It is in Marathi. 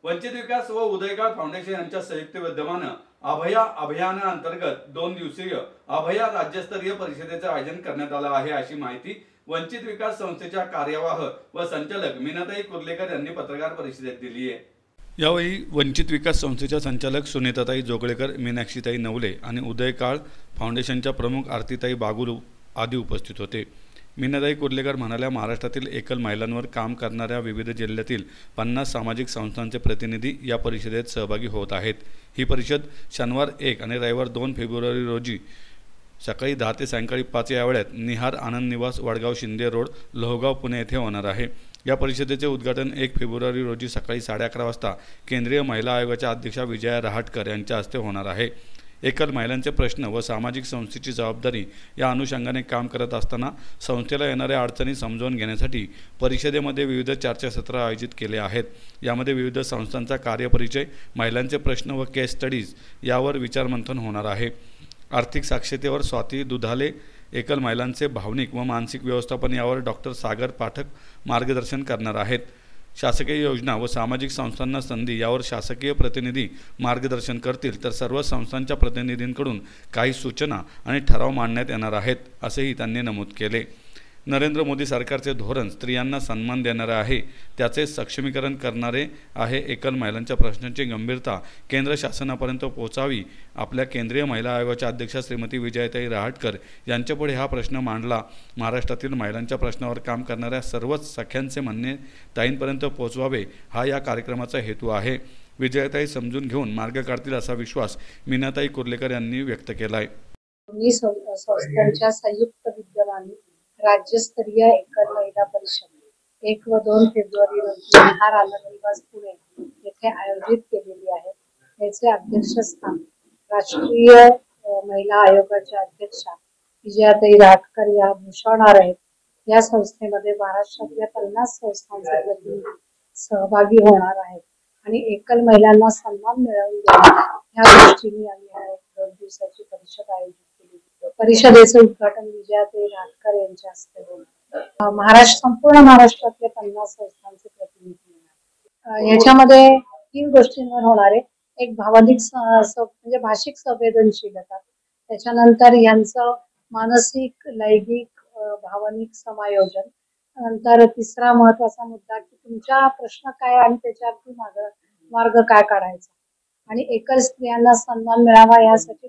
वंचित विकास व उदयकाळ फाउंडेशन यांच्या संयुक्त विद्यमानं अभया अभियानाअंतर्गत 2 दिवसीय अभया राज्यस्तरीय परिषदेचे आयोजन करण्यात आलं आहे, अशी माहिती वंचित विकास संस्थेच्या कार्यवाह व संचालक मीनाताई कुर्लेकर यांनी पत्रकार परिषदेत दिली आहे। यावेळी वंचित विकास संस्थेच्या संचालक सुनीताताई जोगळेकर, मीनाक्षीताई नवले आणि उदयकाळ फाउंडेशनच्या प्रमुख आरतीताई बागुल आदी उपस्थित होते। मीनाताई कुर्लेकर म्हणाल्या, महाराष्ट्रातील एकल महिलांवर काम करणाऱ्या विविध जिल्ह्यातील 50 सामाजिक संस्थांचे प्रतिनिधी या परिषदेत सहभागी होत आहेत। ही परिषद शनिवार 1 आणि रविवार 2 फेब्रुवारी रोजी सकाळी 10 ते सायंकाळी 5 या वेळात निहार आनंद निवास, वडगाव शिंदे रोड, लोहगाव, पुणे येथे होणार आहे। या परिषदेचे उद्घाटन 1 फेब्रुवारी रोजी सकाळी 11:30 वाजता केंद्रीय महिला आयोगाच्या अध्यक्षा विजया रहाटकर यांच्या हस्ते होणार आहे। एकल महिलांचे प्रश्न व सामाजिक संस्थेची जबाबदारी या अनुषंगाने काम करत असताना संस्थेला येणाऱ्या अडचणी समजून घेण्यासाठी परिषदेमध्ये विविध चर्चासत्र आयोजित केले आहेत। यामध्ये विविध संस्थांचा कार्यपरिचय, महिलांचे प्रश्न व केस स्टडीज यावर विचारमंथन होणार आहे। आर्थिक साक्षरतेवर स्वाती दुधाले, एकल महिलांचे भावनिक व मानसिक व्यवस्थापन यावर डॉक्टर सागर पाठक मार्गदर्शन करणार आहेत। शासकीय योजना व सामाजिक संस्थांना संधी यावर शासकीय प्रतिनिधी मार्गदर्शन करतील, तर सर्व संस्थांच्या प्रतिनिधींकडून काही सूचना आणि ठराव मांडण्यात येणार आहेत, असेही त्यांनी नमूद केले। नरेंद्र मोदी सरकारचे धोरण स्त्रियांना सन्मान देणारे आहे, त्याचे सक्षमीकरण करणारे आहे। एकल महिलांच्या प्रश्नांची गंभीरता केंद्र शासनापर्यंत पोहोचावी। आपल्या केंद्रीय महिला आयोगाच्या अध्यक्षा श्रीमती विजयाताई रहाटकर यांच्यापुढे हा प्रश्न मांडला। महाराष्ट्रातील महिलांच्या प्रश्नावर काम करणाऱ्या सर्वच सख्यांचे म्हणणे ताईंपर्यंत पोहोचवावे, हा या कार्यक्रमाचा हेतू आहे। विजयाताई समजून घेऊन मार्ग काढतील असा विश्वास मीनाताई कुर्लेकर यांनी व्यक्त केला आहे। संस्थांच्या संयुक्त विद्यमाने राज्यस्तरीय एकल महिला परिषद 1 व 2 फेब्रुवारी रोजी निहार आनंद निवास पुणे येथे आयोजित केलेली आहे। याचे अध्यक्षस्थान राष्ट्रीय महिला आयोगाच्या अध्यक्षा विजयाताई रहाटकर या भूषवणार आहेत। या संस्थेमध्ये महाराष्ट्रातल्या 50 संस्थांचे प्रतिनिधी सहभागी होणार आहेत आणि एकल महिलांना सन्मान मिळवून देण्यात या दृष्टीने आम्ही 2 दिवसाची परिषद आयोजित केली। परिषदेचे उद्घाटन विजयाताई रहाटकर यांच्या हस्ते होणार। संपूर्ण महाराष्ट्रातल्या 50 संस्थांचे प्रतिनिधी होणार। याच्यामध्ये 3 गोष्टींवर होणार आहे। एक म्हणजे भाषिक संवेदनशीलता, त्याच्यानंतर यांचं मानसिक, लैंगिक, भावनिक समायोजन, नंतर तिसरा महत्वाचा मुद्दा की तुमचा प्रश्न काय आणि त्याच्यावरती मार्ग काय काढायचा, आणि एकल स्त्रियांना सन्मान मिळावा यासाठी